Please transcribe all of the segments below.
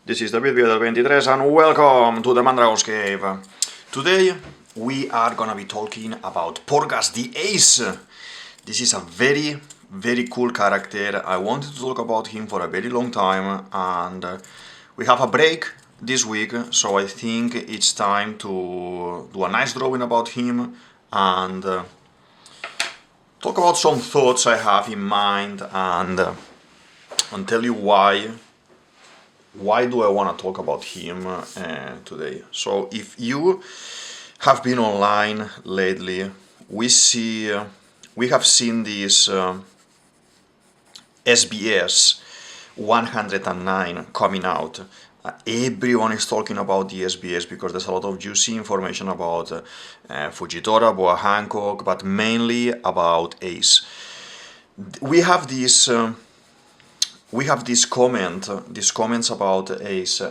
This is DavidViadel23 and welcome to the Mandrago's Cave. Today we are gonna be talking about Portgas the Ace. This is a very cool character. I wanted to talk about him for a very long time, and we have a break this week, so I think it's time to do a nice drawing about him and talk about some thoughts I have in mind and tell you why do I want to talk about him today. So if you have been online lately, we have seen this SBS 109 coming out. Everyone is talking about the SBS because there's a lot of juicy information about Fujitora, Boa Hancock, but mainly about Ace. We have these comments about Ace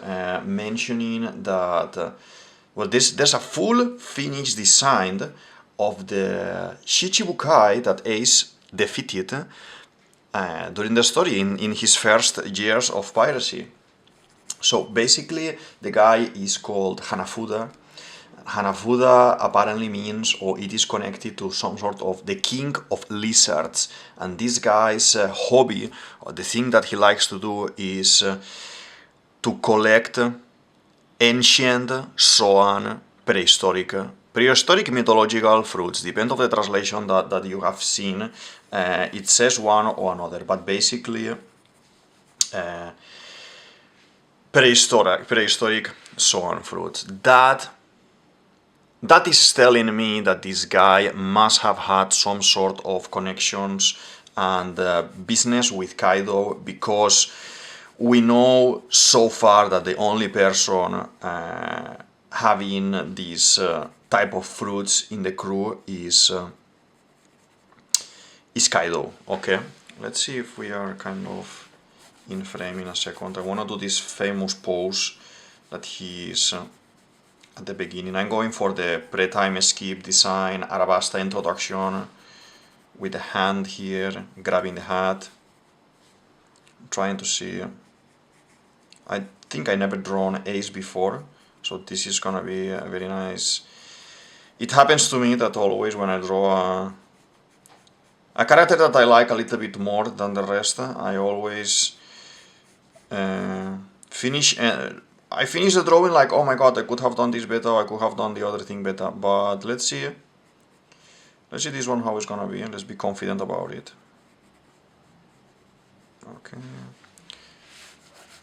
mentioning that there's a full finished design of the Shichibukai that Ace defeated during the story in his first years of piracy. So basically the guy is called Hanafuda. Hanafuda apparently means, or it is connected to some sort of the king of lizards, and this guy's hobby, or the thing that he likes to do, is to collect ancient, Zoan, prehistoric mythological fruits. Depending on the translation that you have seen, it says one or another, but basically prehistoric Zoan fruits. That is telling me that this guy must have had some sort of connections and business with Kaidou, because we know so far that the only person having these type of fruits in the crew is Kaidou. Okay, let's see if we are kind of in frame in a second. I want to do this famous pose that he is at the beginning. I'm going for the pre-time skip design, Arabasta introduction, with the hand here, grabbing the hat. I'm trying to see. I think I never drawn Ace before, so this is gonna be very nice. It happens to me that always when I draw a character that I like a little bit more than the rest, I always finish the drawing like, oh my god, I could have done this better, I could have done the other thing better. But let's see this one how it's gonna be, and let's be confident about it. Okay,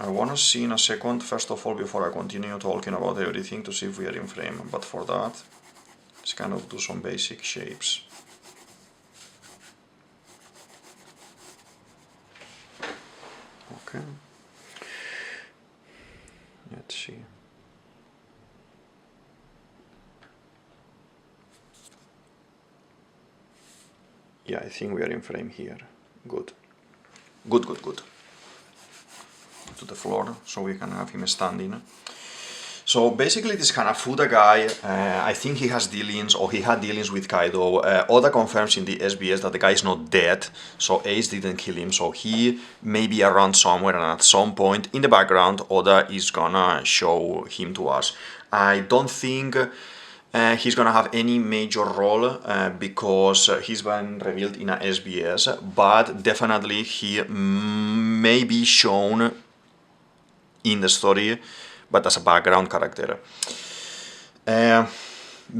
I wanna see in a second, first of all, before I continue talking about everything, to see if we are in frame. But for that, let's kind of do some basic shapes. Okay, let's see. Yeah, I think we are in frame here. Good. To the floor, so we can have him standing. So basically this Hanafuda guy, I think he has dealings, or he had dealings with Kaidou. Oda confirms in the SBS that the guy is not dead, so Ace didn't kill him, so he may be around somewhere, and at some point in the background Oda is gonna show him to us. I don't think he's gonna have any major role because he's been revealed in a SBS, but definitely he may be shown in the story, but as a background character.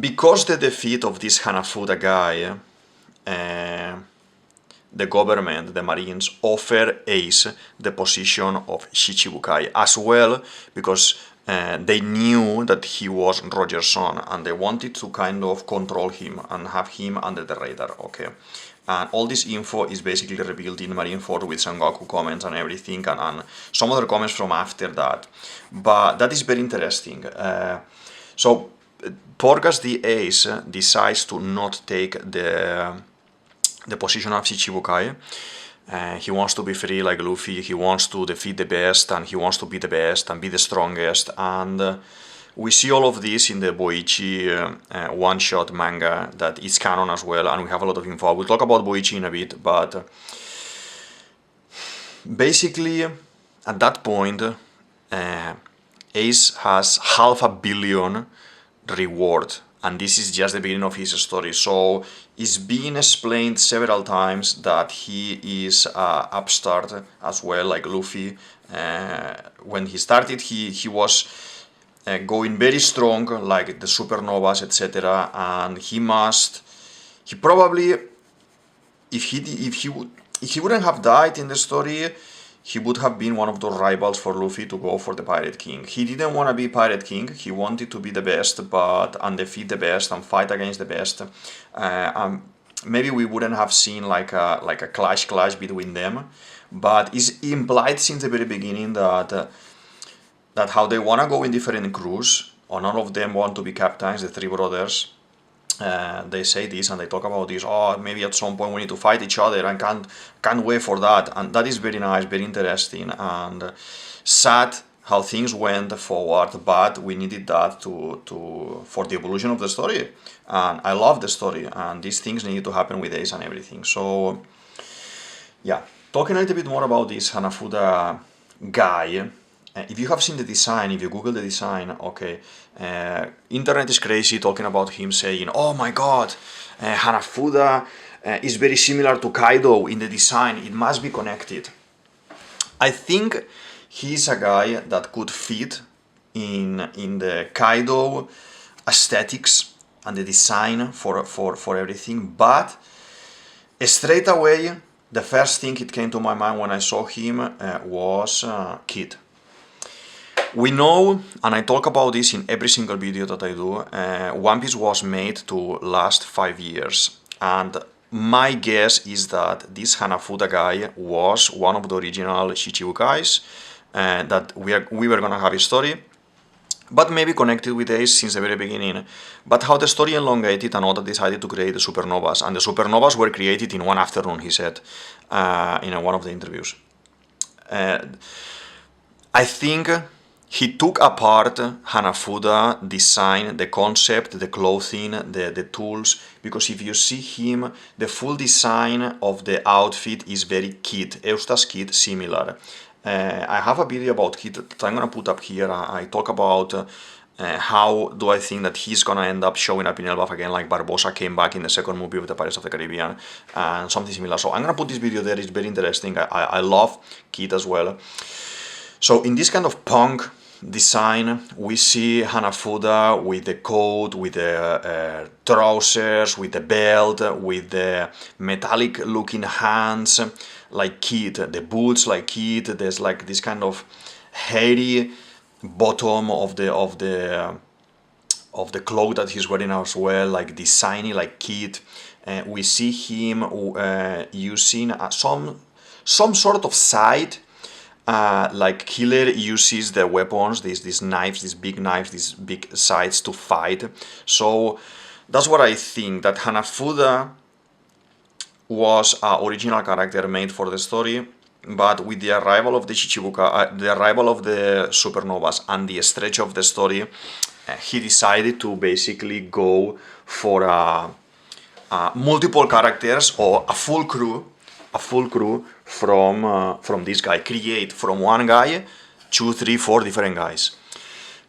Because the defeat of this Hanafuda guy, the government, the Marines, offer Ace the position of Shichibukai as well, because they knew that he was Roger's son, and they wanted to kind of control him and have him under the radar. Okay, and all this info is basically revealed in Marineford with Sengoku comments and everything, and some other comments from after that. But that is very interesting. So Portgas the Ace decides to not take the position of Shichibukai. He wants to be free like Luffy, he wants to defeat the best, and he wants to be the best and be the strongest, and we see all of this in the Boichi one-shot manga that is canon as well, and we have a lot of info. We'll talk about Boichi in a bit, but basically at that point Ace has $500 million reward, and this is just the beginning of his story. So it's been explained several times that he is an upstart as well, like Luffy. When he started, he was going very strong, like the supernovas, etc. And he probably, if he wouldn't have died in the story, he would have been one of those rivals for Luffy to go for the Pirate King. He didn't want to be Pirate King. He wanted to be the best, and defeat the best and fight against the best. Maybe we wouldn't have seen like a clash between them, but it's implied since the very beginning that how they want to go in different crews, or none of them want to be captains, the three brothers. They say this and they talk about this. Oh, maybe at some point we need to fight each other, and can't wait for that. And that is very nice, very interesting, and sad how things went forward. But we needed that for the evolution of the story. And I love the story, and these things need to happen with Ace and everything. So yeah, talking a little bit more about this Hanafuda guy. If you have seen the design, if you Google the design, okay, internet is crazy talking about him, saying, oh my god, Hanafuda is very similar to Kaidou in the design, it must be connected. I think he's a guy that could fit in the Kaidou aesthetics and the design for everything, but straight away, the first thing it came to my mind when I saw him was Kid. We know, and I talk about this in every single video that I do, One Piece was made to last 5 years. And my guess is that this Hanafuda guy was one of the original Shichibukais, that we were gonna have a story, but maybe connected with Ace since the very beginning. But how the story elongated, and Oda decided to create the supernovas. And the supernovas were created in one afternoon, he said, in one of the interviews. I think he took apart Hanafuda design, the concept, the clothing, the tools, because if you see him, the full design of the outfit is very Kid, Eustace Kid similar. I have a video about Kid that I'm gonna put up here. I talk about how do I think that he's gonna end up showing up in Elbaf again, like Barbossa came back in the second movie of the Pirates of the Caribbean, and something similar. So I'm gonna put this video there, it's very interesting. I love Kid as well. So in this kind of punk design, we see Hanafuda with the coat, with the trousers, with the belt, with the metallic looking hands like Kid, the boots like Kid. There's like this kind of hairy bottom of the cloak that he's wearing as well, like designy like Kid. We see him using some sort of side. Like Killer uses the weapons, these knives, these big sides to fight. So that's what I think, that Hanafuda was an original character made for the story, but with the arrival of the Shichibukai, the arrival of the supernovas and the stretch of the story, he decided to basically go for multiple characters, or a full crew from this guy, create from one guy 2, 3, 4 different guys.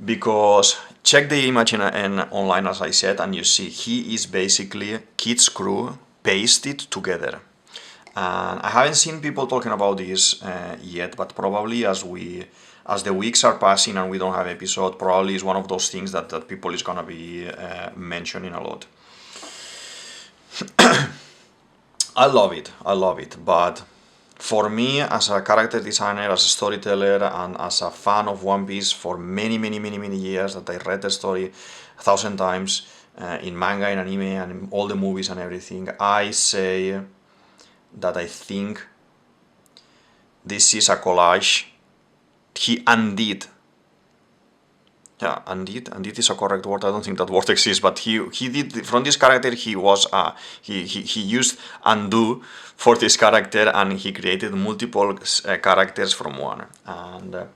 Because check the image online, as I said, and you see he is basically Kid's crew pasted together. And I haven't seen people talking about this yet, but probably as the weeks are passing and we don't have episode, probably is one of those things that people is gonna be mentioning a lot. I love it, but for me, as a character designer, as a storyteller, and as a fan of One Piece for many years, that I read the story 1,000 times in manga, in anime, and in all the movies and everything, I say that I think this is a collage. He undid. Yeah, undid is a correct word. I don't think that word exists, but he did, from this character, he used undo for this character, and he created multiple characters from one, and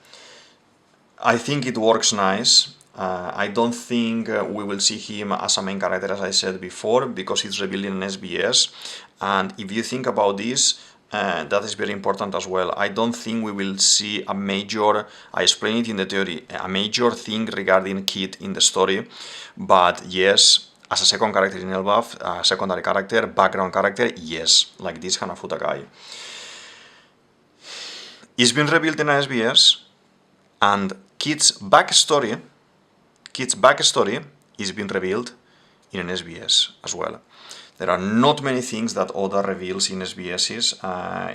I think it works nice. I don't think we will see him as a main character, as I said before, because it's revealed in SBS. And if you think about this, that is very important as well. I don't think we will see a major, I explain it in the theory, a major thing regarding Kid in the story, but yes, as a second character in Elbaf, a secondary character, background character, yes, like this Hanafuda guy. It's been revealed in SBS, and Kid's backstory is being revealed in an SBS as well. There are not many things that Oda reveals in SBSs.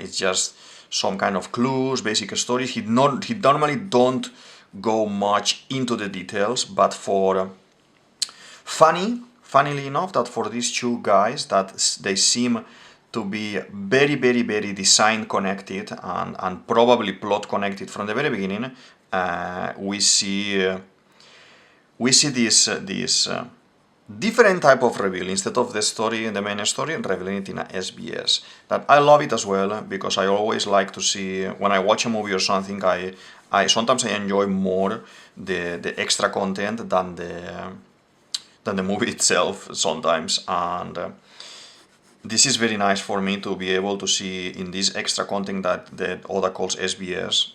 It's just some kind of clues, basic stories. He normally don't go much into the details, but funnily enough, that for these two guys, that they seem to be very, very, very design connected and probably plot connected from the very beginning. We see this different type of reveal. Instead of the main story, revealing it in a SBS. That I love it as well, because I always like to see, when I watch a movie or something, I sometimes I enjoy more the extra content than the movie itself sometimes, and this is very nice for me to be able to see in this extra content that Oda calls SBS,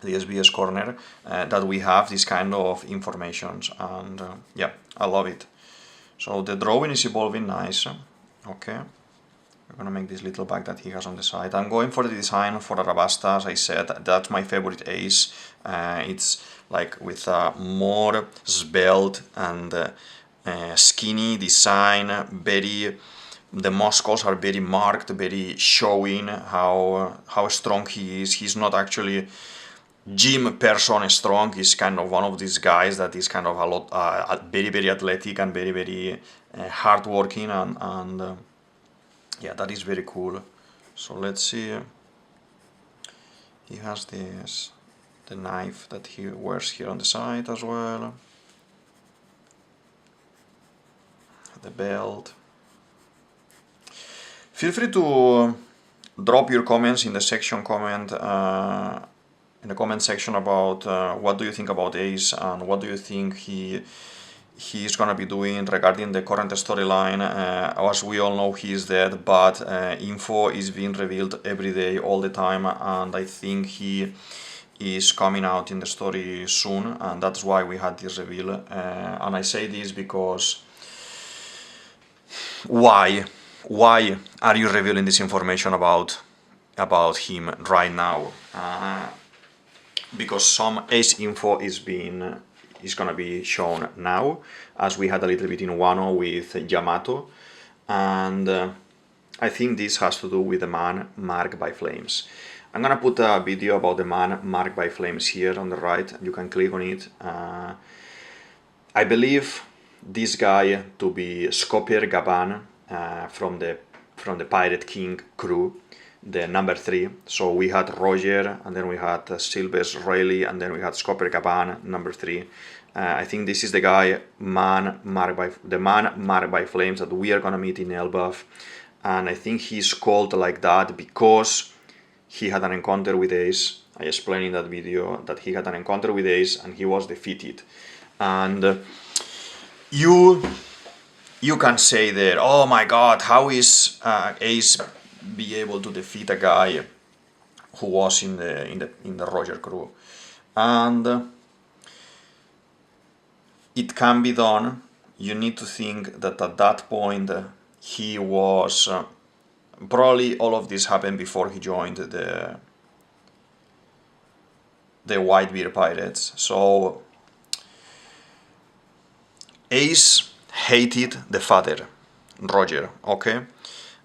the SBS corner, that we have this kind of informations, and yeah, I love it. So the drawing is evolving nice. Okay, we're gonna make this little bag that he has on the side. I'm going for the design for Arabasta, as I said. That's my favorite ace. It's like with a more svelte and skinny design. The muscles are very marked, very showing how strong he is. He's not actually gym person strong. He's kind of one of these guys that is kind of a lot very, very athletic and very, very hardworking, and yeah, that is very cool. So let's see. He has the knife that he wears here on the side as well, the belt. Feel free to drop your comments in the comment section about what do you think about Ace, and what do you think he's gonna be doing regarding the current storyline. As we all know, he is dead, but info is being revealed every day, all the time, and I think he is coming out in the story soon, and that's why we had this reveal. And I say this because why are you revealing this information about him right now? Because some Ace info is gonna be shown now, as we had a little bit in Wano with Yamato, and I think this has to do with the man marked by flames. I'm gonna put a video about the man marked by flames here on the right. You can click on it. I believe this guy to be Scopier Gaban from the Pirate King crew, the number 3. So we had Roger, and then we had Silvers Rayleigh, and then we had Scopier Gaban, number 3. I think this is the guy, man marked by flames, that we are gonna meet in Elbaf, and I think he's called like that because he had an encounter with Ace. I explained in that video that he had an encounter with Ace and he was defeated. And you can say there, oh my god, how is Ace be able to defeat a guy who was in the Roger crew? And it can be done. You need to think that at that point he was probably all of this happened before he joined the Whitebeard Pirates. So Ace hated the father, Roger, okay?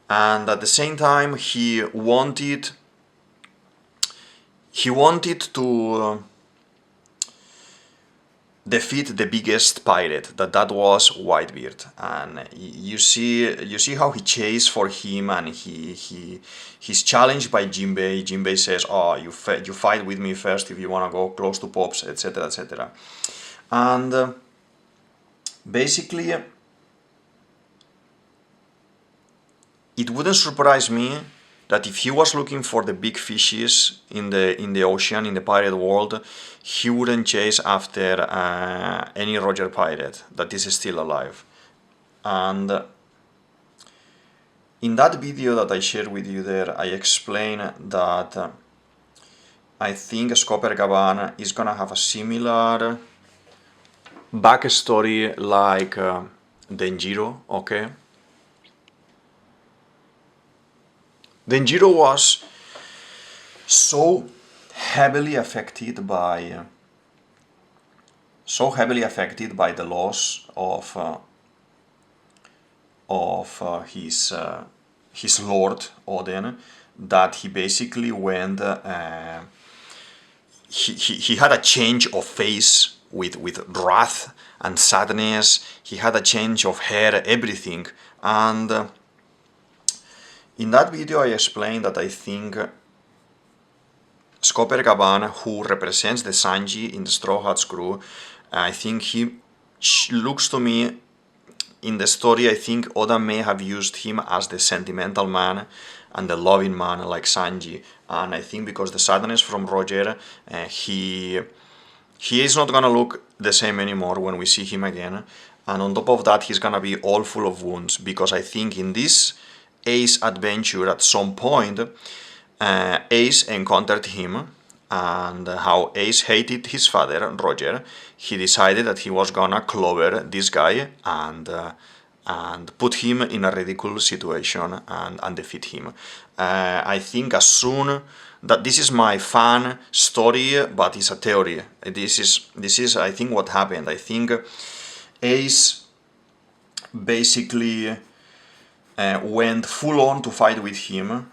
And at the same time he wanted to defeat the biggest pirate, that was Whitebeard. And you see how he chased for him, and he's challenged by Jinbei. Jinbei says, oh, you fight with me first if you want to go close to Pops, etc, etc. And basically it wouldn't surprise me that if he was looking for the big fishes in the ocean, in the pirate world, he wouldn't chase after any Roger pirate that is still alive. And In that video that I shared with you there, I explain that I think Copacabana is gonna have a similar backstory like Denjiro, okay? Denjiro was so heavily affected by the loss of his lord Oden, that he basically went he had a change of face with wrath and sadness. He had a change of hair, everything. And in that video I explained that I think Copacabana, who represents the Sanji in the Straw Hats crew, I think he looks to me, in the story, I think Oda may have used him as the sentimental man and the loving man like Sanji. And I think because the sadness from Roger, he is not gonna look the same anymore when we see him again. And on top of that, he's gonna be all full of wounds, because I think in this Ace adventure at some point, Ace encountered him, and how Ace hated his father, Roger, he decided that he was gonna clover this guy and put him in a ridiculous situation and defeat him. I think as soon that this is my fan story, but it's a theory. This is I think what happened. I think Ace basically went full on to fight with him,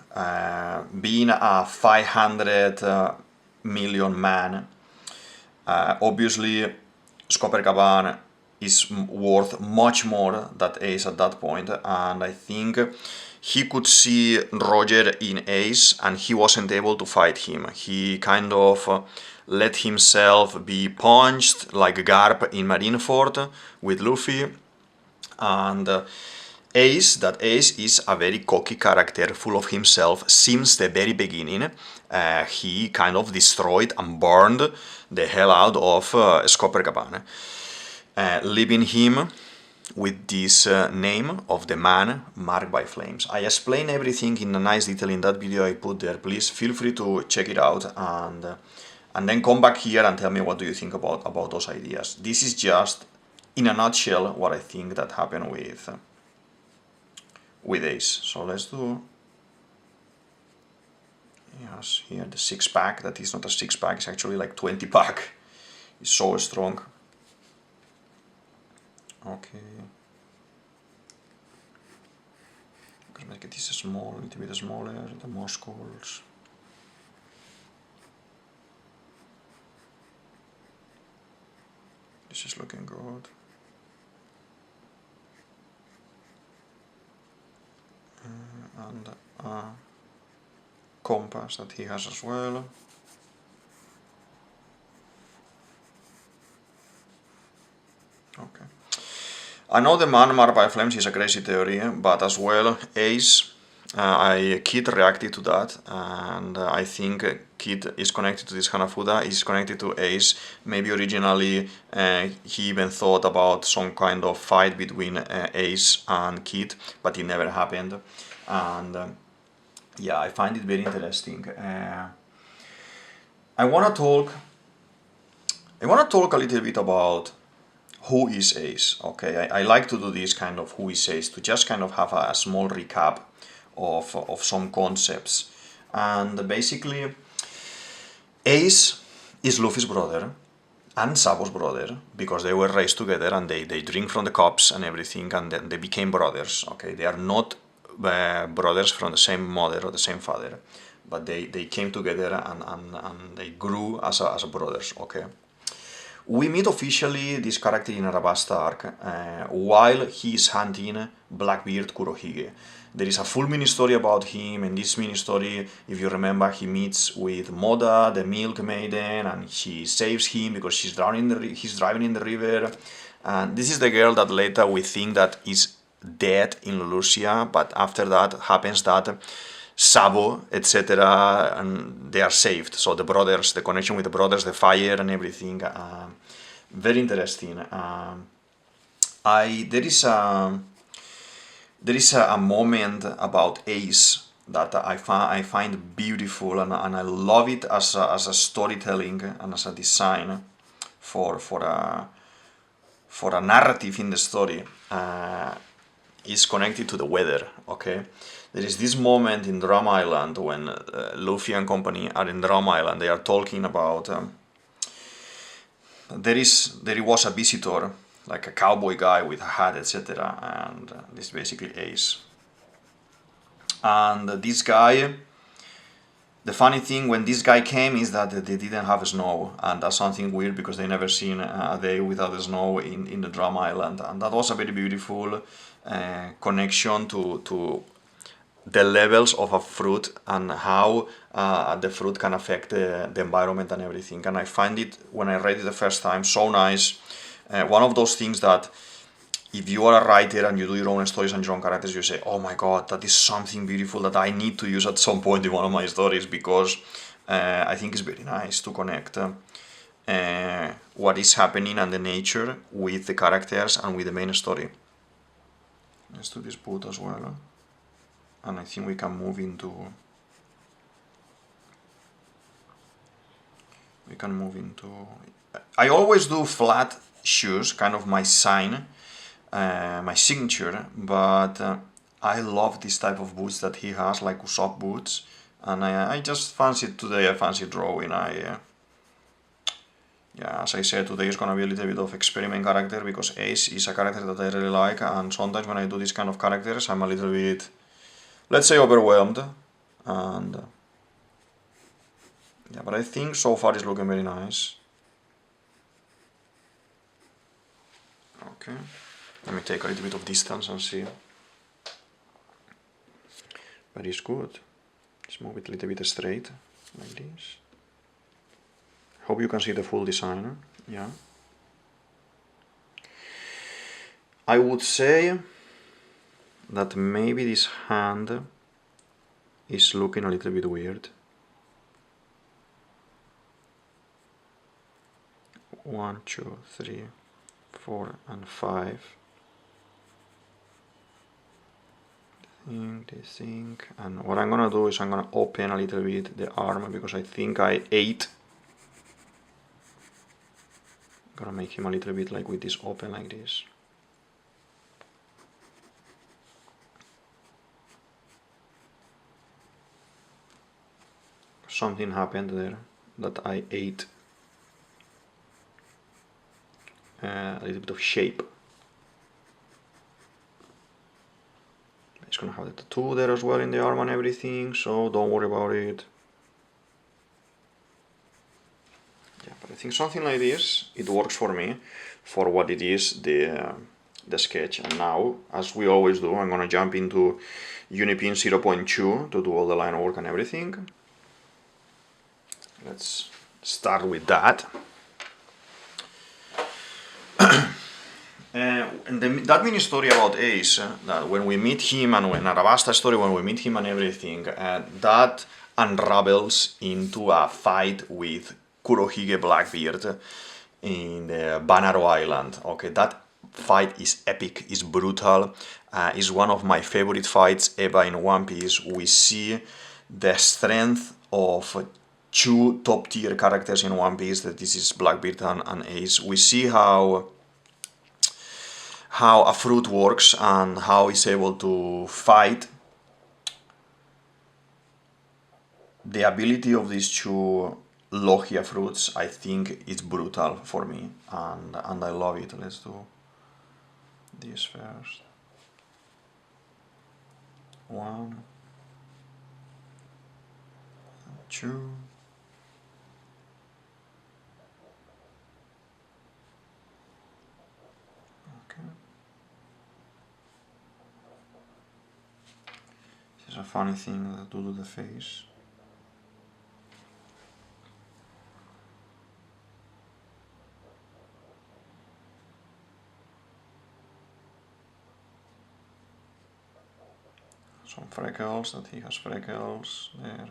being a 500 million man. Obviously, Copacabana is worth much more than Ace at that point, and I think he could see Roger in Ace and he wasn't able to fight him. He kind of let himself be punched like Garp in Marineford with Luffy, and Ace is a very cocky character, full of himself since the very beginning. He kind of destroyed and burned the hell out of Copacabana, leaving him with this name of the man marked by flames. I explain everything in a nice detail in that video I put there. Please feel free to check it out and then come back here and tell me what do you think about those ideas. This is just, in a nutshell, what I think that happened with Ace. So let's do, yes, here the 6-pack. That is not a 6-pack, it's actually like 20-pack. It's so strong. Okay. Let's make this small, a little bit smaller, the muscles. This is looking good. And a compass that he has as well. Okay. I know the man marked by flames is a crazy theory, but as well Ace, Kid reacted to that, and I think Kid is connected to this Hanafuda, is connected to Ace. Maybe originally he even thought about some kind of fight between Ace and Kid, but it never happened. And yeah, I find it very interesting. I wanna talk a little bit about who is Ace. Okay, I like to do this kind of who is Ace, to just kind of have a small recap of some concepts. And basically, Ace is Luffy's brother and Sabo's brother, because they were raised together and they drink from the cups and everything, and then they became brothers. Okay, they are not brothers from the same mother or the same father, but they came together and they grew as brothers. Okay. We meet officially this character in Arabasta arc while he is hunting Blackbeard Kurohige. There is a full mini-story about him. In this mini-story, if you remember, he meets with Moda, the Milk Maiden, and she saves him because he's driving in the river. And this is the girl that later we think that is dead in Lulusia, but after that happens that Sabo, etc., and they are saved. So the brothers, the connection with the brothers, the fire and everything, very interesting. There is There is a moment about Ace that I find beautiful, and I love it as a storytelling and as a design for a narrative in the story. Is connected to the weather. Okay, there is this moment in Drum Island when Luffy and company are in Drum Island. They are talking about there was a visitor, like a cowboy guy with a hat, etc. And this is basically Ace. And this guy, the funny thing when this guy came is that they didn't have snow, and that's something weird because they never seen a day without snow in the Drum Island, and that was a very beautiful connection to the levels of a fruit and how the fruit can affect the environment and everything. And I find it, when I read it the first time, so nice. One of those things that if you are a writer and you do your own stories and your own characters, you say, oh my god, that is something beautiful that I need to use at some point in one of my stories, because I think it's very nice to connect what is happening and the nature with the characters and with the main story. Let's do this boot as well. And I think we can move into... I always do flat shoes, kind of my sign, my signature, but I love this type of boots that he has, like Usopp boots, and I just fancied today, I fancied drawing. Yeah, as I said, today is gonna be a little bit of experiment character, because Ace is a character that I really like, and sometimes when I do this kind of characters, I'm a little bit, let's say, overwhelmed, and yeah, but I think so far it's looking very nice. Okay, let me take a little bit of distance and see. But it's good. Let's move it a little bit straight, like this. Hope you can see the full design. Yeah. I would say that maybe this hand is looking a little bit weird. 1, 2, 3, 4, and 5. This thing, and what I'm gonna do is I'm gonna open a little bit the arm, because I think I ate. I'm gonna make him a little bit like with this open like this. Something happened there that I ate a little bit of shape. It's gonna have the tattoo there as well in the arm and everything, so don't worry about it. Yeah, but I think something like this, it works for me, for what it is, the sketch. And now, as we always do, I'm gonna jump into Unipin 0.2 to do all the line work and everything. Let's start with that. And that mini story about Ace, that when we meet him, and when Arabasta story, when we meet him and everything, that unravels into a fight with Kurohige Blackbeard in the Banaro Island. Okay, that fight is epic, is brutal, is one of my favorite fights ever in One Piece. We see the strength of two top tier characters in One Piece, that this is Blackbeard and Ace. We see how a fruit works and how it's able to fight. The ability of these two Logia fruits, I think, is brutal for me, and I love it. Let's do this first. 1, 2. This is a funny thing to do the face. Some freckles, that he has freckles there.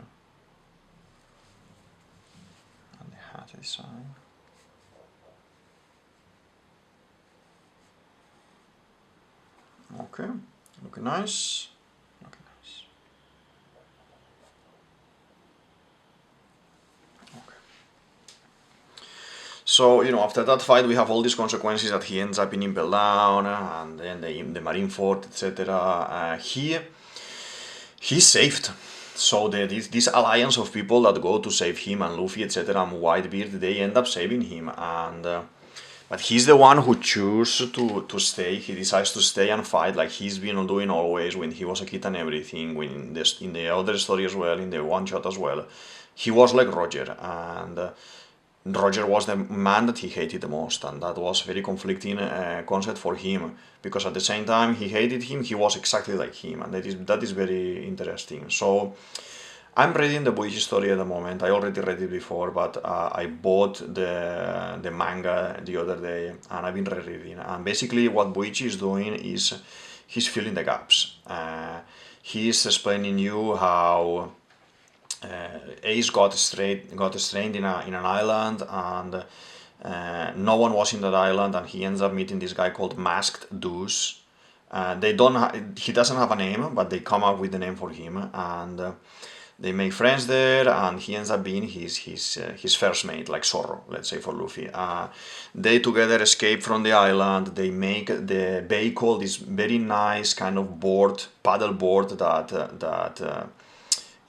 And the hat design. Okay, Looking nice. Looking nice. Okay. So, you know, after that fight, we have all these consequences that he ends up being impaled down, and then the Marine Fort, etc. He's saved. So this alliance of people that go to save him, and Luffy, etc., and Whitebeard, they end up saving him. And but he's the one who chooses to stay. He decides to stay and fight, like he's been doing always when he was a kid and everything. When in the other story as well, in the one shot as well, he was like Roger, and Roger was the man that he hated the most, and that was very conflicting concept for him, because at the same time he hated him, he was exactly like him, and that is very interesting. So I'm reading the Boichi story at the moment. I already read it before, but I bought the manga the other day, and I've been rereading. And basically what Boichi is doing is he's filling the gaps. He's explaining you how Ace got strained in an island, and no one was in that island, and he ends up meeting this guy called Masked Deuce. He doesn't have a name, but they come up with the name for him, and they make friends there, and he ends up being his first mate, like Zorro, let's say, for Luffy. They together escape from the island. They make the vehicle, this very nice kind of paddle board that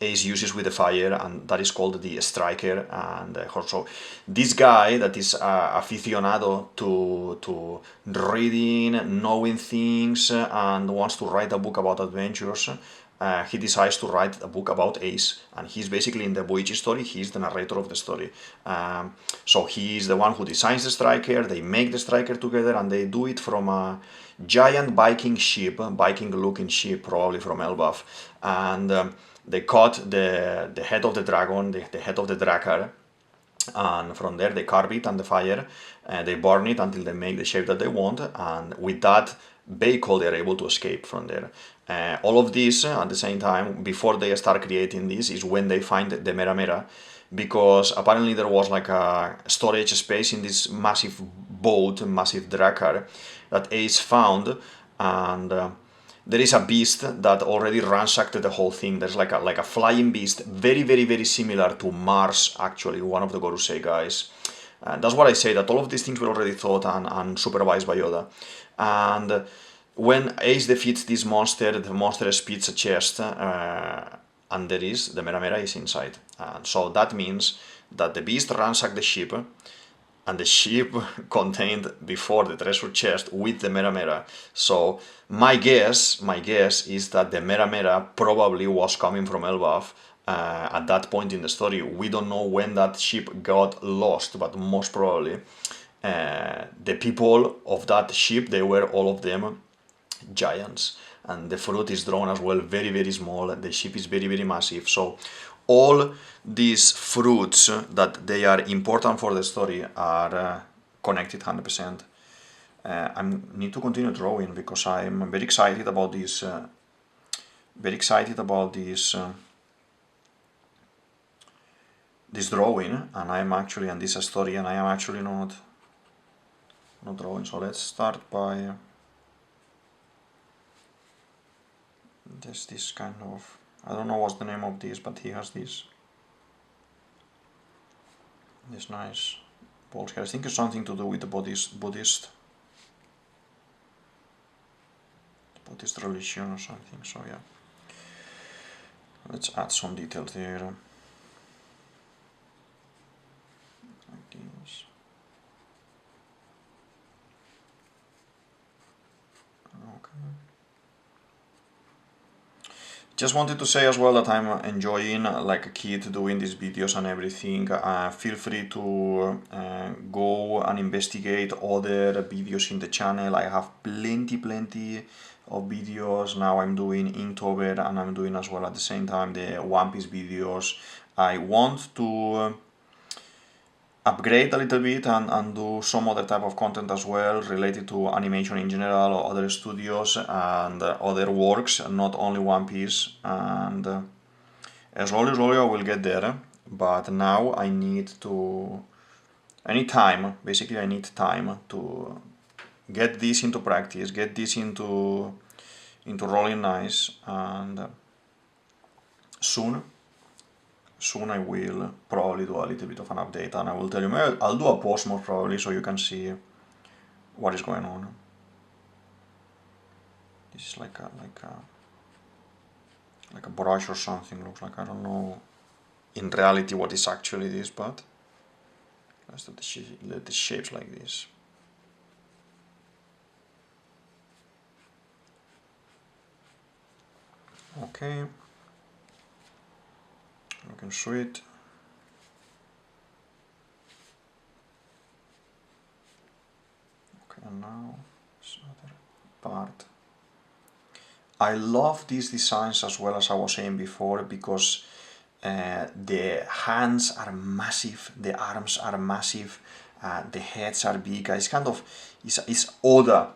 Ace uses with the fire, and that is called the Striker. And also this guy that is aficionado to reading, knowing things, and wants to write a book about adventures, he decides to write a book about Ace, and he's basically in the Boichi story, he's the narrator of the story. So he's the one who designs the Striker. They make the Striker together, and they do it from a giant Viking looking ship, probably from Elbaf. And they cut the head of the dragon, the head of the Drakkar, and from there they carve it on the fire, and they burn it until they make the shape that they want, and with that vehicle they're able to escape from there. All of this at the same time, before they start creating this, is when they find the Mera Mera, because apparently there was like a storage space in this massive boat, massive Drakkar, that Ace found, and there is a beast that already ransacked the whole thing. There's like a flying beast, very, very, very similar to Mars, actually, one of the Gorosei guys. That's what I say, that all of these things were already thought and supervised by Oda. And when Ace defeats this monster, the monster spits a chest, and there is, the Mera Mera is inside. And so that means that the beast ransacked the ship, and the ship contained before the treasure chest with the Mera Mera. So my guess is that the Mera Mera probably was coming from Elbaf at that point in the story. We don't know when that ship got lost, but most probably the people of that ship, they were all of them giants, and the fruit is drawn as well very, very small. The ship is very, very massive. So all these fruits that they are important for the story are connected 100%. I need to continue drawing because I'm very excited about this. This drawing, and I'm actually, and this story, and I am actually not drawing. So let's start by this kind of, I don't know what's the name of this, but he has this nice balls here. I think it's something to do with the Buddhist religion or something. So yeah, let's add some details there. Like this. Okay. Just wanted to say as well that I'm enjoying, like a kid, doing these videos and everything. Feel free to go and investigate other videos in the channel. I have plenty of videos. Now I'm doing Inktober, and I'm doing as well at the same time the One Piece videos. I want to upgrade a little bit and do some other type of content as well related to animation in general, or other studios and other works, not only One Piece. And slowly I will get there, but now I need time. Basically I need time to get this into practice, get this into into rolling nice, and soon I will probably do a little bit of an update, and I will tell you, I'll do a post most probably so you can see what is going on. This is like a brush or something, looks like. I don't know in reality what is actually this, but let's do the shapes like this. Okay, looking sweet. Okay, and now this other part. I love these designs as well, as I was saying before, because the hands are massive, the arms are massive, the heads are big. It's kind of, it's Oda.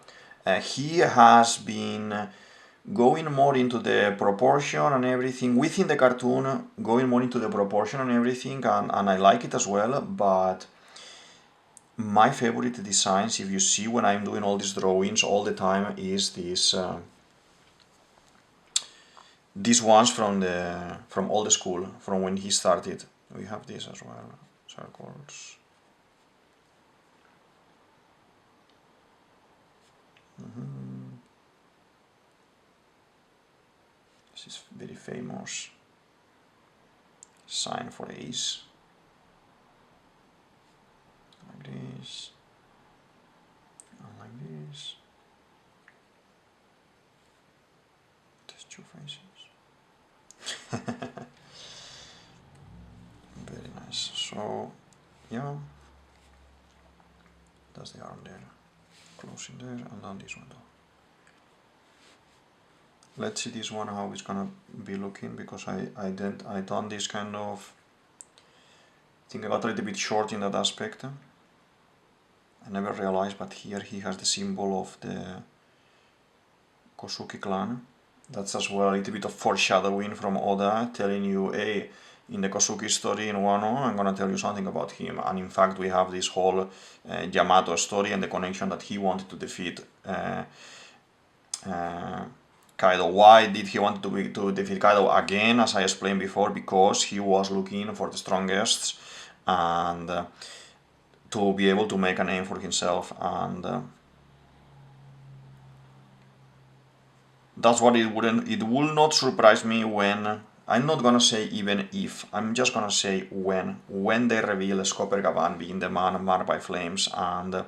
He has been going more into the proportion and everything within the cartoon, going more into the proportion and everything, and I like it as well. But my favorite designs, if you see when I'm doing all these drawings all the time, is this these ones from old school, from when he started. We have this as well, circles. This is very famous sign for ace. Like this, and like this. There's two faces. Very nice. So, yeah, that's the arm there, closing there, and then this one though. Let's see this one, how it's gonna be looking, because I done this kind of, I think I got a little bit short in that aspect. I never realized, but here he has the symbol of the Kosuke clan. That's as well a little bit of foreshadowing from Oda, telling you, hey, in the Kosuke story in Wano, I'm gonna tell you something about him. And in fact, we have this whole Yamato story and the connection that he wanted to defeat Kaidou. Why did he want to defeat Kaidou again? As I explained before, because he was looking for the strongest and to be able to make a name for himself, and that's what it will not surprise me when, I'm not gonna say even if, I'm just gonna say when they reveal Scopper Gavan being the man marked by flames, and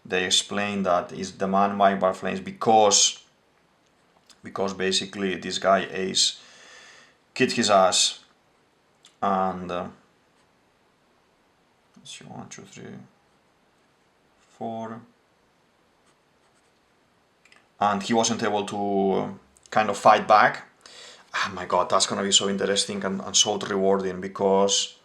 they explain that is the man marked by flames because basically this guy Ace kicked his ass, and let's see, 1, 2, 3, 4, and he wasn't able to kind of fight back. Oh my god, that's gonna be so interesting and so rewarding, because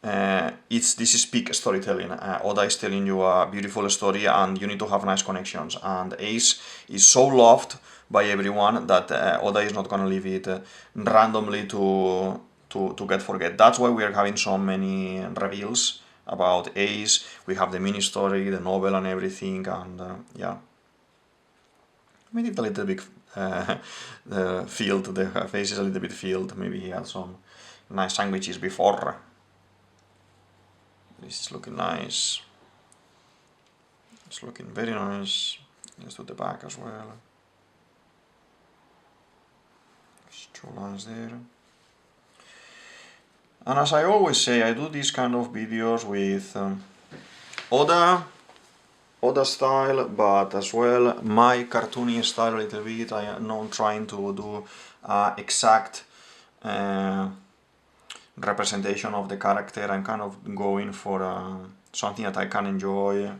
this is peak storytelling. Oda is telling you a beautiful story, and you need to have nice connections, and Ace is so loved by everyone that Oda is not gonna leave it randomly to get forget. That's why we are having so many reveals about Ace. We have the mini story, the novel, and everything, and yeah, made it a little bit filled. The face is a little bit filled. Maybe he had some nice sandwiches before. This is looking nice. It's looking very nice. Let's do the back as well. There's 2 lines there. And as I always say, I do these kind of videos with Oda style, but as well my cartoony style a little bit. I am not trying to do exact representation of the character. I'm kind of going for something that I can enjoy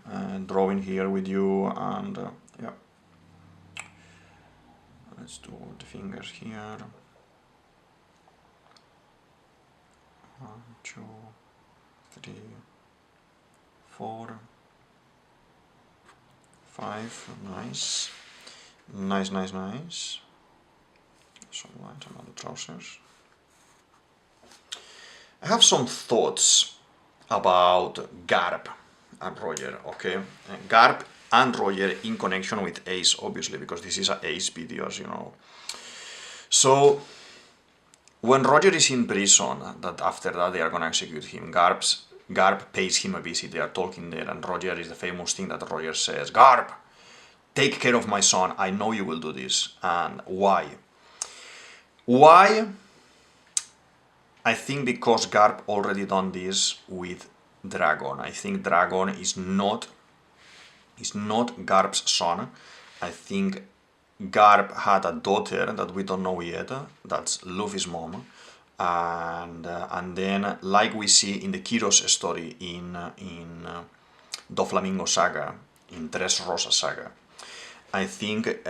drawing here with you, and yeah. Let's do the fingers here. 1, 2, 3, 4, 5. Nice. Nice, nice, nice. Some lines on the trousers. I have some thoughts about Garp and Roger, okay? Garp and Roger in connection with Ace, obviously, because this is a Ace videos, you know. So when Roger is in prison, that after that they are gonna execute him, Garp pays him a visit. They are talking there, and Roger is the famous thing that Roger says, "Garp, take care of my son. I know you will do this." And why? Why? I think because Garp already done this with Dragon. I think Dragon is not Garp's son. I think Garp had a daughter that we don't know yet. That's Luffy's mom. And then, like we see in the Kiros story in Doflamingo saga, in Dressrosa saga, I think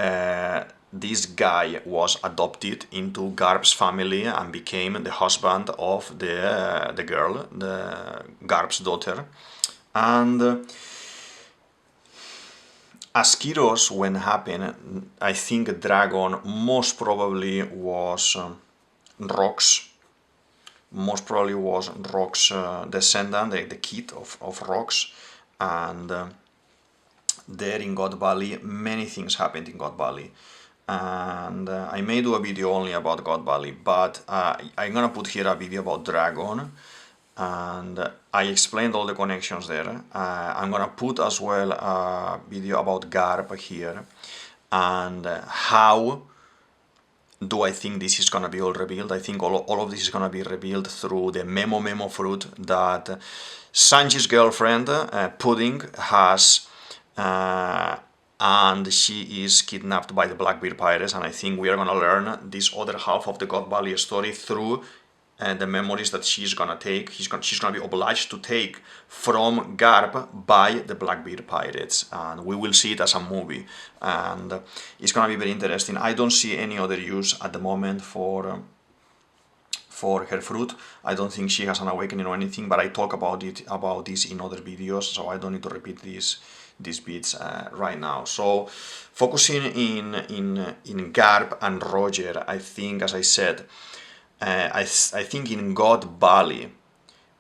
this guy was adopted into Garp's family and became the husband of the girl, the Garp's daughter. And as Kiros, when happened, I think Dragon most probably was Rock's descendant, the kid of Rock's. And there in God Valley, many things happened in God Valley. And I may do a video only about God Valley, but I'm gonna put here a video about Dragon, and I explained all the connections there. I'm gonna put as well a video about Garp here, and how do I think this is gonna be all revealed. I think all of this is gonna be revealed through the memo fruit that Sanji's girlfriend, Pudding, has, and she is kidnapped by the Blackbeard pirates, and I think we are gonna learn this other half of the God Valley story through the memories that she's gonna take. She's gonna be obliged to take from Garp by the Blackbeard pirates, and we will see it as a movie, and it's gonna be very interesting. I don't see any other use at the moment for her fruit. I don't think she has an awakening or anything, but I talk about this in other videos, so I don't need to repeat these bits right now. So focusing in Garp and Roger, I think, as I said, I think in God Valley,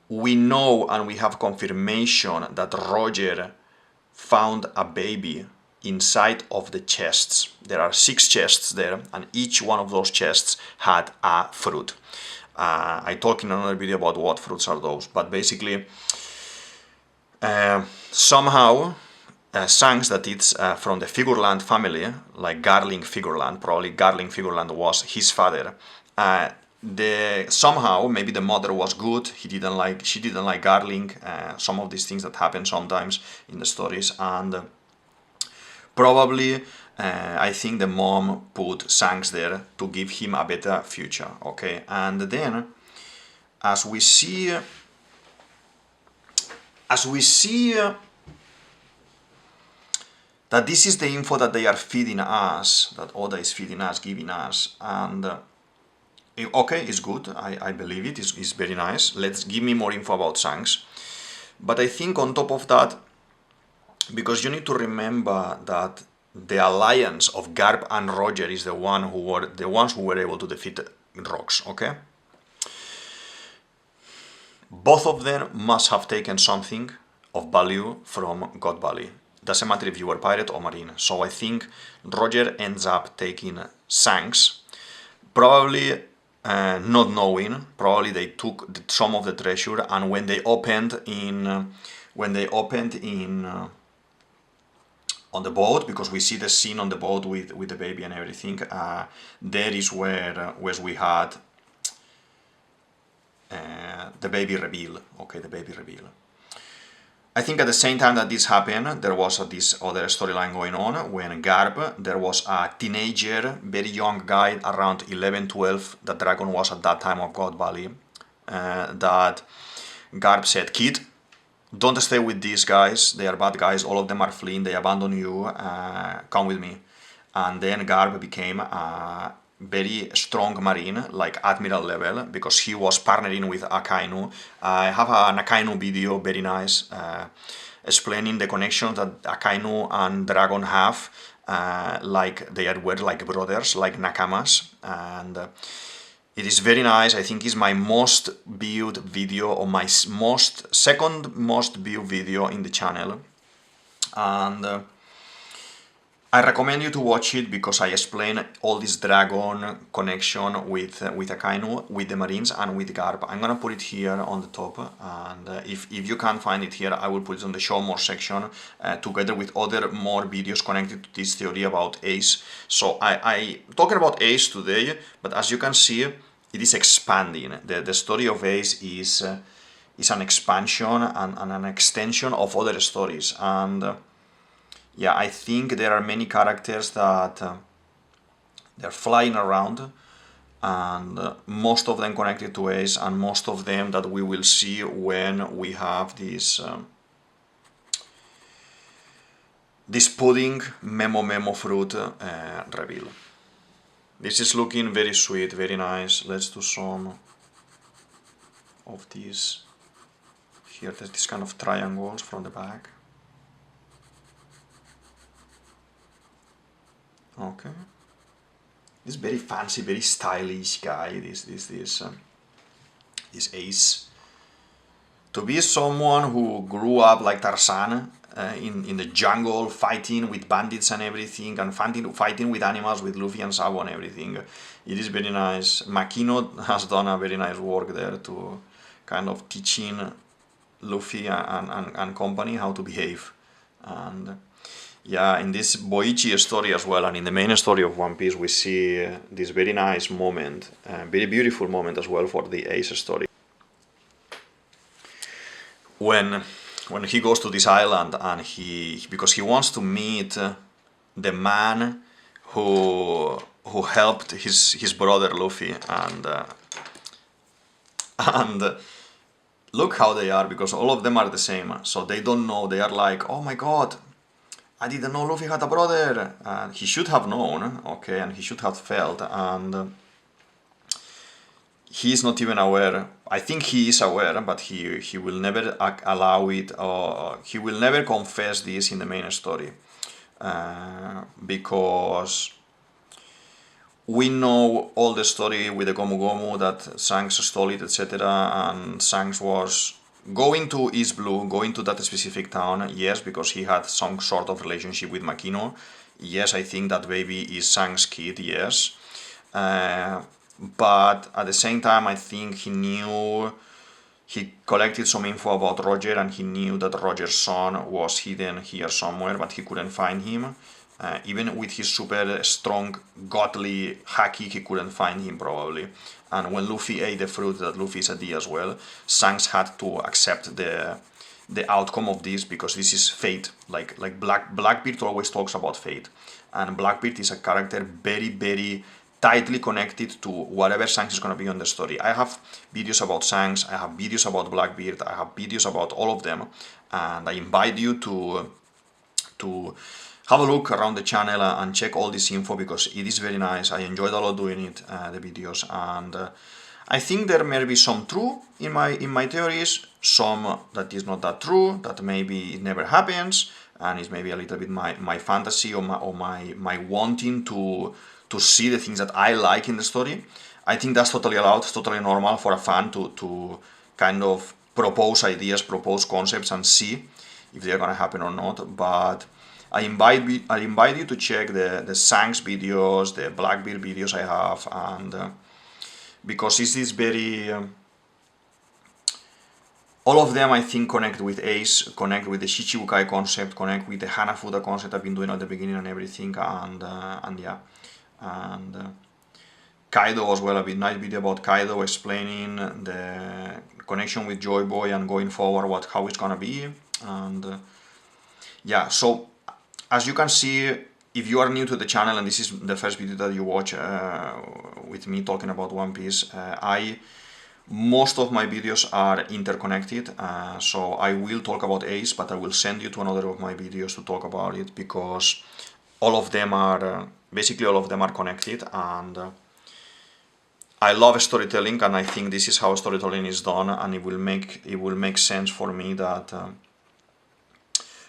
we know and we have confirmation that Roger found a baby inside of the chests. There are 6 chests there, and each one of those chests had a fruit. I talk in another video about what fruits are those, but basically somehow Shanks, that it's from the Figureland family, like Garling Figureland, probably Garling Figureland was his father. Somehow maybe the mother was good, she didn't like Garling, some of these things that happen sometimes in the stories, and probably I think the mom put Shanks there to give him a better future, okay? And then as we see that this is the info that they are feeding us, that Oda is feeding us, giving us, and okay, it's good, I believe it, it's very nice. Let's give me more info about Shanks. But I think on top of that, because you need to remember that the alliance of Garp and Roger is the ones who were able to defeat Rocks, okay? Both of them must have taken something of value from God Valley. Doesn't matter if you were pirate or marine. So I think Roger ends up taking Shanks, probably not knowing. Probably they took some of the treasure, and when they opened on the boat, because we see the scene on the boat with the baby and everything, there is where we had the baby reveal. Okay, the baby reveal. I think at the same time that this happened, there was this other storyline going on when Garp, there was a teenager, very young guy, around 11, 12, that Dragon was at that time of God Valley, that Garp said, "Kid, don't stay with these guys, they are bad guys, all of them are fleeing, they abandon you, come with me." And then Garp became a very strong marine, like admiral level, because he was partnering with Akainu. I have an Akainu video, very nice, explaining the connection that Akainu and Dragon have, like they were like brothers, like nakamas, and it is very nice. I think it's my most viewed video, or my second most viewed video in the channel. And I recommend you to watch it because I explain all this dragon connection with Akainu, with the Marines, and with Garp. I'm gonna put it here on the top, and if you can't find it here, I will put it on the show more section, together with other more videos connected to this theory about ACE. So I talking about ACE today, but as you can see, it is expanding. The story of ACE is an expansion and an extension of other stories, and yeah, I think there are many characters that they're flying around, and most of them connected to Ace, and most of them that we will see when we have this this pudding memo fruit reveal. This is looking very sweet, very nice. Let's do some of these. Here there's this kind of triangles from the back. Okay, this very fancy, very stylish guy. This Ace. To be someone who grew up like Tarzan in the jungle, fighting with bandits and everything, and fighting with animals, with Luffy and Sabo and everything, it is very nice. Makino has done a very nice work there to kind of teaching Luffy and company how to behave. And yeah, in this Boichi story as well, and in the main story of One Piece, we see this very nice moment, very beautiful moment as well for the Ace story. When he goes to this island, and because he wants to meet the man who helped his brother Luffy, and look how they are, because all of them are the same, so they don't know. They are like, oh my god, I didn't know Luffy had a brother. He should have known, okay, and he should have felt, and he's not even aware. I think he is aware, but he will never allow it, or he will never confess this in the main story, because we know all the story with the Gomu Gomu, that Shanks stole it, etc., and Shanks was going to East Blue, going to that specific town, yes, because he had some sort of relationship with Makino. Yes, I think that baby is Shanks' kid, yes. But at the same time, I think he collected some info about Roger, and he knew that Roger's son was hidden here somewhere, but he couldn't find him. Even with his super strong, godly haki, he couldn't find him probably. And when Luffy ate the fruit, that Luffy is a D as well, Shanks had to accept the outcome of this, because this is fate. Like Blackbeard always talks about fate, and Blackbeard is a character very, very tightly connected to whatever Shanks is going to be on the story. I have videos about Shanks, I have videos about Blackbeard, I have videos about all of them, and I invite you to have a look around the channel and check all this info, because it is very nice. I enjoyed a lot doing it, the videos, and I think there may be some true in my theories, some that is not that true, that maybe it never happens, and it's maybe a little bit my fantasy, or my wanting to see the things that I like in the story. I think that's totally allowed, it's totally normal for a fan to kind of propose ideas, propose concepts, and see if they're gonna happen or not. But I invite you to check the Shanks videos, the Blackbeard videos I have, and because this is very all of them, I think, connect with Ace, connect with the Shichibukai concept, connect with the Hanafuda concept I've been doing at the beginning and everything, and yeah, and Kaidou as well, a nice video about Kaidou explaining the connection with Joy Boy and going forward how it's gonna be, and yeah. So as you can see, if you are new to the channel and this is the first video that you watch with me talking about One Piece, most of my videos are interconnected, so I will talk about Ace, but I will send you to another of my videos to talk about it, because all of them are, basically all of them are connected, and I love storytelling, and I think this is how storytelling is done, and it will make sense for me that,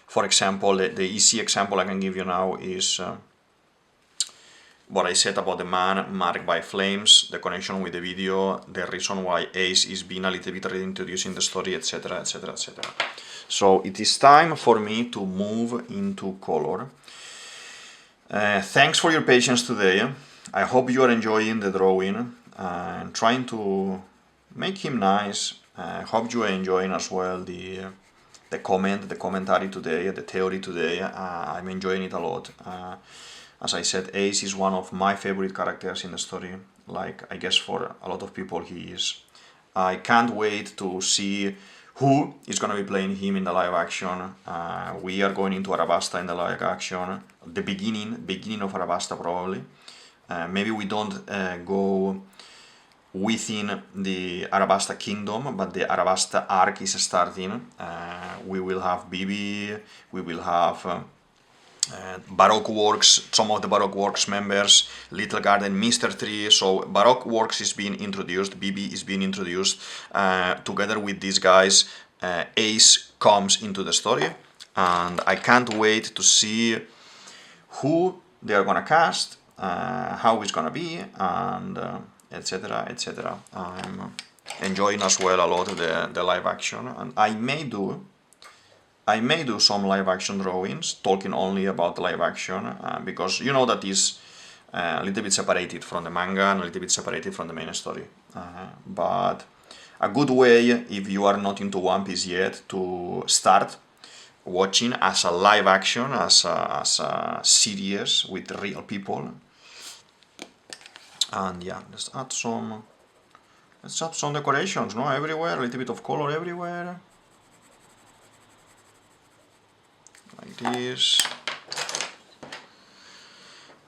for example, the easy example I can give you now is what I said about the man marked by flames, the connection with the video, the reason why Ace is being a little bit reintroduced in the story, etc, etc, etc. So it is time for me to move into color. Thanks for your patience today. I hope you are enjoying the drawing and trying to make him nice. I hope you are enjoying as well the commentary today, the theory today. I'm enjoying it a lot. As I said, Ace is one of my favorite characters in the story. Like, I guess for a lot of people he is. I can't wait to see who is going to be playing him in the live action. We are going into Arabasta in the live action. The beginning of Arabasta probably. Maybe we don't go within the Arabasta kingdom, but the Arabasta arc is starting. We will have Bibi, we will have Baroque Works, some of the Baroque Works members, Little Garden, Mr. Tree. So Baroque Works is being introduced, Bibi is being introduced. Together with these guys, Ace comes into the story, and I can't wait to see who they are gonna cast, how it's gonna be, and etc. etc. I'm enjoying as well a lot of the live action, and I may do some live action drawings talking only about the live action, because you know that is a little bit separated from the manga and a little bit separated from the main story. But a good way, if you are not into One Piece yet, to start watching as a live action, as a series with real people. And yeah, let's add some decorations, no? Everywhere, a little bit of color everywhere. Like this.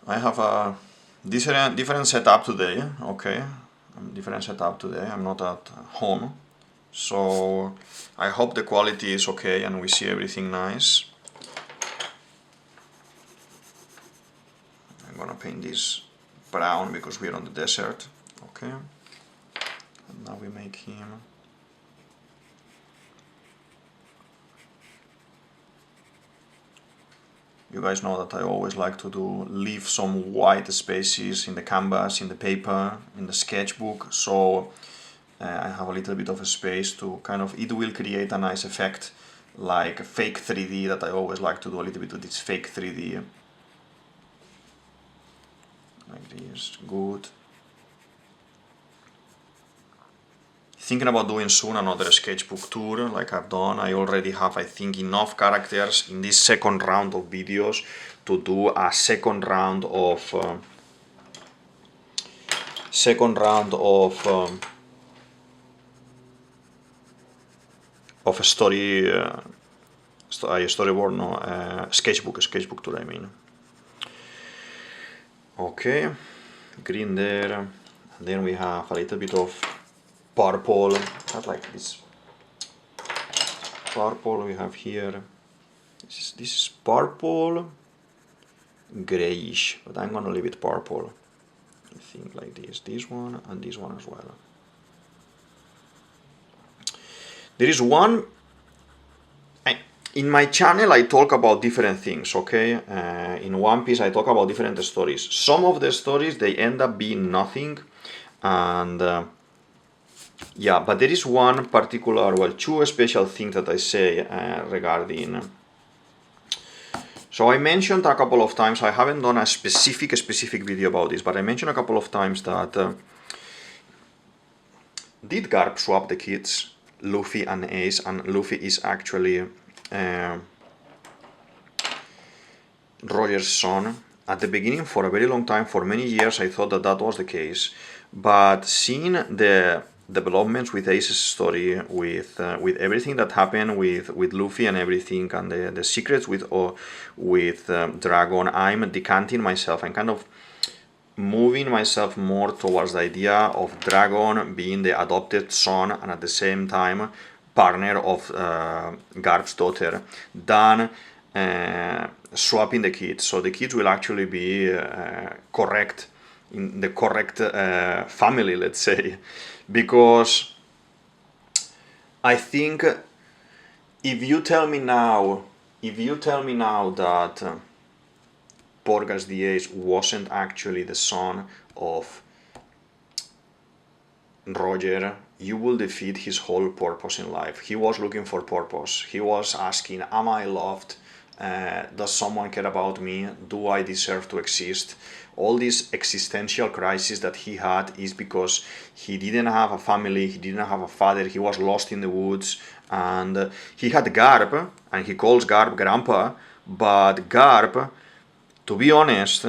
I have a different setup today, okay? Different setup today, I'm not at home. So I hope the quality is okay and we see everything nice. I'm gonna paint this brown because we're on the desert, okay? And now we make him. You guys know that I always like to leave some white spaces in the canvas, in the paper, in the sketchbook, so I have a little bit of a space to kind of, it will create a nice effect, like fake 3D that I always like to do a little bit of this fake 3D. Like this, good. Thinking about doing soon another sketchbook tour like I've done. I already have, I think, enough characters in this second round of videos to do a second round of a storyboard, no, sketchbook tour, I mean. Okay, green there, and then we have a little bit of purple, not like this purple we have here. This is purple, grayish, but I'm gonna leave it purple. I think like this one and this one as well. There is one. In my channel I talk about different things, okay? In One Piece I talk about different stories. Some of the stories they end up being nothing, and yeah, but there is one particular, well, two special things that I say regarding. So I mentioned a couple of times, I haven't done a specific video about this, but I mentioned a couple of times that did Garp swap the kids, Luffy and Ace, and Luffy is actually Roger's son. At the beginning, for a very long time, for many years, I thought that was the case, but seeing the developments with Ace's story, with everything that happened with Luffy and everything, and the secrets with Dragon, I'm decanting myself. I'm kind of moving myself more towards the idea of Dragon being the adopted son and at the same time partner of Garp's daughter, than swapping the kids. So the kids will actually be correct, in the correct family, let's say. Because I think if you tell me now that Portgas the Ace wasn't actually the son of Roger, you will defeat his whole purpose in life. He was looking for purpose. He was asking, am I loved? Does someone care about me? Do I deserve to exist? All this existential crisis that he had is because he didn't have a family, he didn't have a father, he was lost in the woods, and he had Garb, and he calls Garb Grandpa, but Garb, to be honest,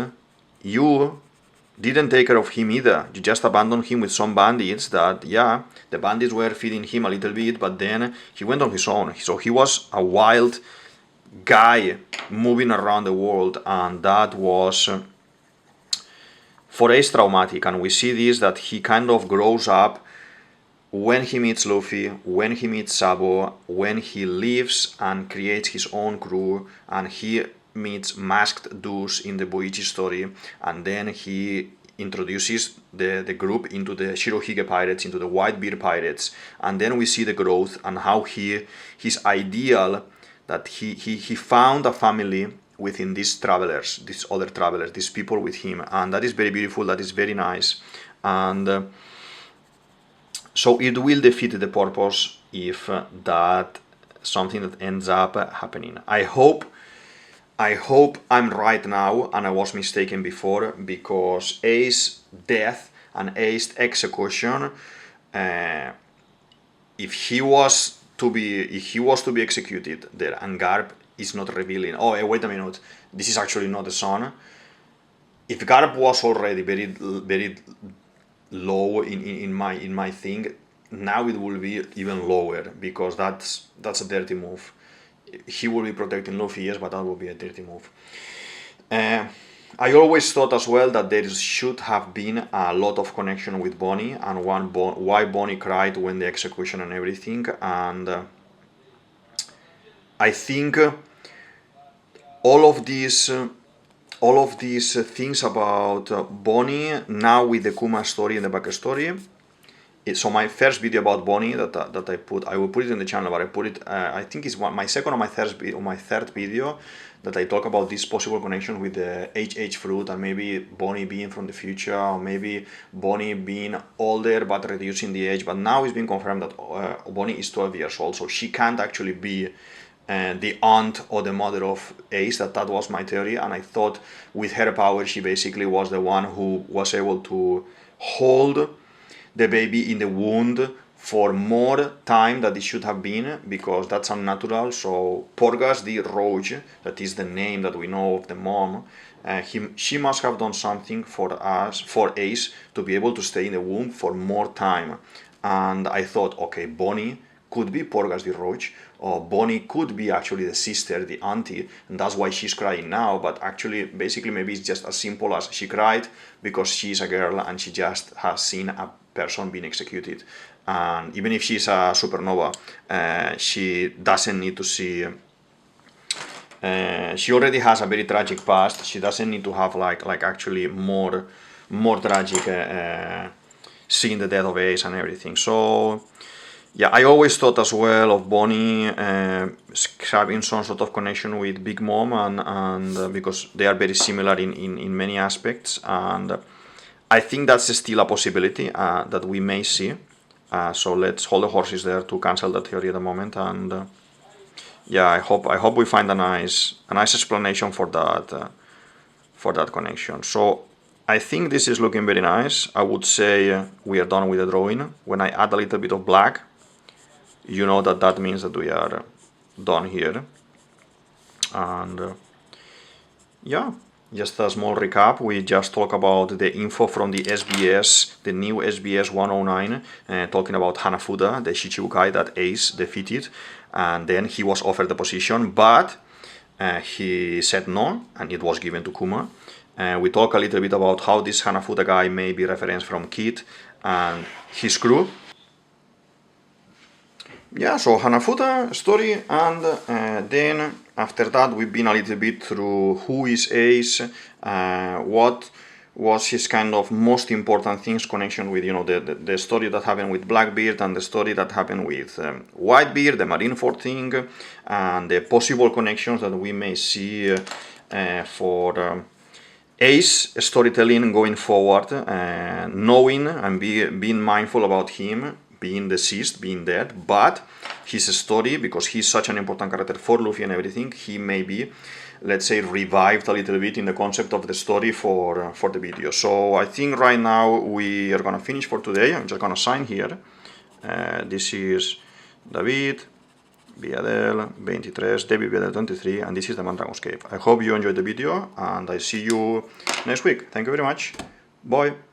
you didn't take care of him either. You just abandoned him with some bandits that, yeah, the bandits were feeding him a little bit, but then he went on his own. So he was a wild guy moving around the world, and that was for Ace traumatic. And we see this, that he kind of grows up when he meets Luffy, when he meets Sabo, when he leaves and creates his own crew, and he meets Masked Deuce in the Boichi story, and then he introduces the group into the Shirohige pirates, into the Whitebeard pirates, and then we see the growth and how his ideal that he found a family within these travelers, these other travelers, these people with him, and that is very beautiful, that is very nice, and so it will defeat the purpose if that something that ends up happening. I hope I'm right now and I was mistaken before, because Ace's death and Ace's execution, if he was to be executed there, and Garb is not revealing, oh wait a minute, this is actually not the son. If Garb was already very low in my thing, now it will be even lower, because that's a dirty move. He will be protecting Luffy, yes, but that will be a dirty move. I always thought as well that there should have been a lot of connection with Bonnie, and why Bonnie cried when the execution and everything, and I think all of these things about Bonnie now with the Kuma story and the backstory. So my first video about Bonnie that I will put it in the channel, but I put it, I think it's my second or my third video that I talk about this possible connection with the HH fruit, and maybe Bonnie being from the future, or maybe Bonnie being older but reducing the age. But now it's been confirmed that Bonnie is 12 years old, so she can't actually be the aunt or the mother of Ace. That was my theory, and I thought with her power she basically was the one who was able to hold the baby in the wound for more time than it should have been, because that's unnatural. So Portgas the Roach, that is the name that we know of the mom, she must have done something for Ace to be able to stay in the womb for more time. And I thought, okay, Bonnie could be Portgas the Roach, or Bonnie could be actually the sister, the auntie, and that's why she's crying now. But actually, basically, maybe it's just as simple as she cried because she's a girl and she just has seen a person being executed. And even if she's a supernova, she doesn't need to see. She already has a very tragic past. She doesn't need to have like actually more tragic seeing the death of Ace and everything. So yeah, I always thought as well of Bonnie having some sort of connection with Big Mom, and because they are very similar in many aspects, and I think that's still a possibility that we may see. So let's hold the horses there to cancel that theory at the moment, and yeah, I hope we find a nice explanation for that connection. So I think this is looking very nice. I would say we are done with the drawing. When I add a little bit of black, you know that means that we are done here. And yeah, just a small recap. We just talked about the info from the SBS, the new SBS 109, talking about Hanafuda, the Shichibukai that Ace defeated, and then he was offered the position, but he said no, and it was given to Kuma. We talk a little bit about how this Hanafuda guy may be referenced from Kid and his crew. Yeah, so Hanafuda story, and then after that we've been a little bit through who is Ace, what was his kind of most important things, connection with, you know, the story that happened with Blackbeard and the story that happened with Whitebeard, the Marineford thing, and the possible connections that we may see for Ace storytelling going forward, knowing and being mindful about him, being deceased, being dead, but his story, because he's such an important character for Luffy and everything, he may be, let's say, revived a little bit in the concept of the story for the video. So I think right now we are gonna finish for today. I'm just gonna sign here. This is DavidViadel23, DavidViadel23, and this is the Mandragon's Cave. I hope you enjoyed the video, and I see you next week. Thank you very much. Bye.